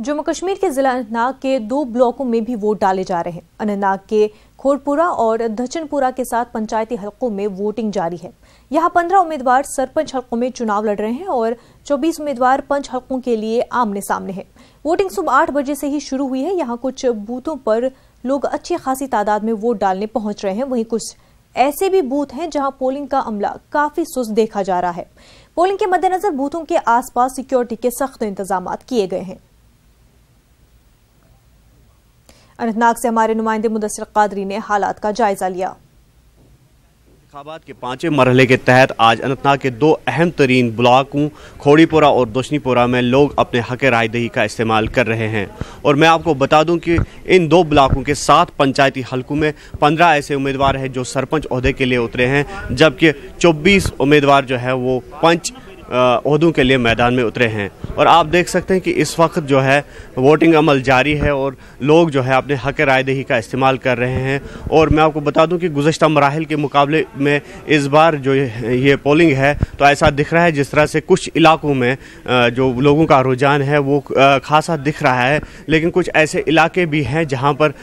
जम्मू कश्मीर के जिला अनंतनाग के 2 ब्लॉकों में भी वोट डाले जा रहे हैं। अनंतनाग के खोरपुरा और दचनपुरा के साथ पंचायती हलकों में वोटिंग जारी है। यहां 15 उम्मीदवार सरपंच हलकों में चुनाव लड़ रहे हैं और 24 उम्मीदवार पंच हलकों के लिए आमने सामने हैं। वोटिंग सुबह 8 बजे से ही शुरू हुई है। यहां कुछ बूथों पर लोग अच्छी खासी तादाद में वोट डालने पहुंच रहे हैं, वहीं कुछ ऐसे भी बूथ हैं जहां पोलिंग का अमला काफी सुस्त देखा जा रहा है। पोलिंग के मद्देनजर बूथों के आसपास सिक्योरिटी के सख्त इंतजाम किए गए हैं। अनंतनाग से हमारे नुमाइंदे मुदस्सिर कादरी ने हालात का जायजा लिया। इंतखाबात के 5वें मरहले के तहत आज अनंतनाग के 2 अहम तरीन ब्लॉकों खोड़ीपुरा और दोशनीपुरा में लोग अपने हक रायदही का इस्तेमाल कर रहे हैं। और मैं आपको बता दूं कि इन 2 ब्लॉकों के 7 पंचायती हलकों में 15 ऐसे उम्मीदवार हैं जो सरपंच ओहदे के लिए उतरे हैं, जबकि 24 उम्मीदवार जो है वो पंच ओहदों के लिए मैदान में उतरे हैं। और आप देख सकते हैं कि इस वक्त जो है वोटिंग अमल जारी है और लोग जो है अपने हक रायदही का इस्तेमाल कर रहे हैं। और मैं आपको बता दूं कि गुज़श्ता मराहिल के मुकाबले में इस बार जो ये पोलिंग है तो ऐसा दिख रहा है जिस तरह से कुछ इलाकों में जो लोगों का रुझान है वो खासा दिख रहा है, लेकिन कुछ ऐसे इलाके भी हैं जहाँ पर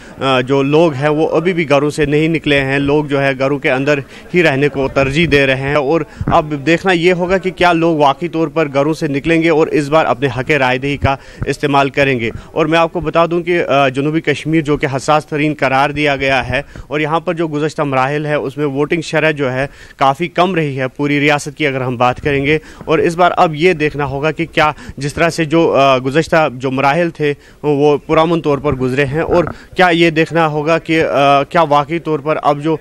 जो लोग हैं वो अभी भी घरों से नहीं निकले हैं। लोग जो है घरों के अंदर ही रहने को तरजीह दे रहे हैं। और अब देखना ये होगा कि क्या लोग वाकई तौर पर घरों से निकलेंगे और इस बार अपने हक रायदही का इस्तेमाल करेंगे। और मैं आपको बता दूं कि जनूबी कश्मीर जो कि हसास तरीन करार दिया गया है और यहाँ पर जो गुज़श्ता मराहिल है उसमें वोटिंग शरह जो है काफ़ी कम रही है पूरी रियासत की अगर हम बात करेंगे। और इस बार अब ये देखना होगा कि क्या जिस तरह से जो गुज़श्ता जो मराहिल थे वो पुरअमन तौर पर गुजरे हैं, और क्या ये देखना होगा कि क्या वाकई तौर पर अब जो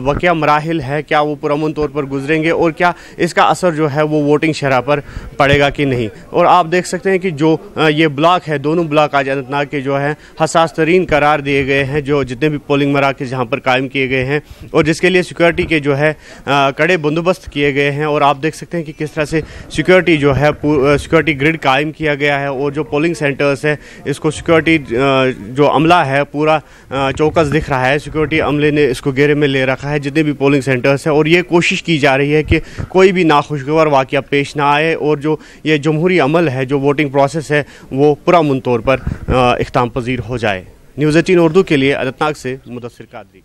वक़िया मराहिल है क्या वो पुरअमन तौर पर गुजरेंगे और क्या इसका असर जो है वो वोटिंग शरह पर पड़ेगा कि नहीं। और आप देख सकते हैं कि जो ये ब्लॉक है, दोनों ब्लॉक आज अनंतनाग के जो है हसास तरीन करार दिए गए हैं, जो जितने भी पोलिंग मराकज़ यहाँ पर कायम किए गए हैं और जिसके लिए सिक्योरिटी के जो है कड़े बंदोबस्त किए गए हैं। और आप देख सकते हैं कि किस तरह से सिक्योरिटी जो है सिक्योरिटी ग्रिड कायम किया गया है और जो पोलिंग सेंटर्स है इसको सिक्योरिटी जो अमला है पूरा चौकस दिख रहा है। सिक्योरिटी अमले ने इसको घेरे में ले रखा है जितने भी पोलिंग सेंटर्स हैं, और ये कोशिश की जा रही है कि कोई भी नाखुशगवार वाक़या पेश ना आए और जो ये जमहूरी अमल है, जो वोटिंग प्रोसेस है, वो पुरअमन तौर पर इख्तिताम पजीर हो जाए। न्यूज़ 18 उर्दू के लिए अनंतनाग से मुदस्सिर कादरी।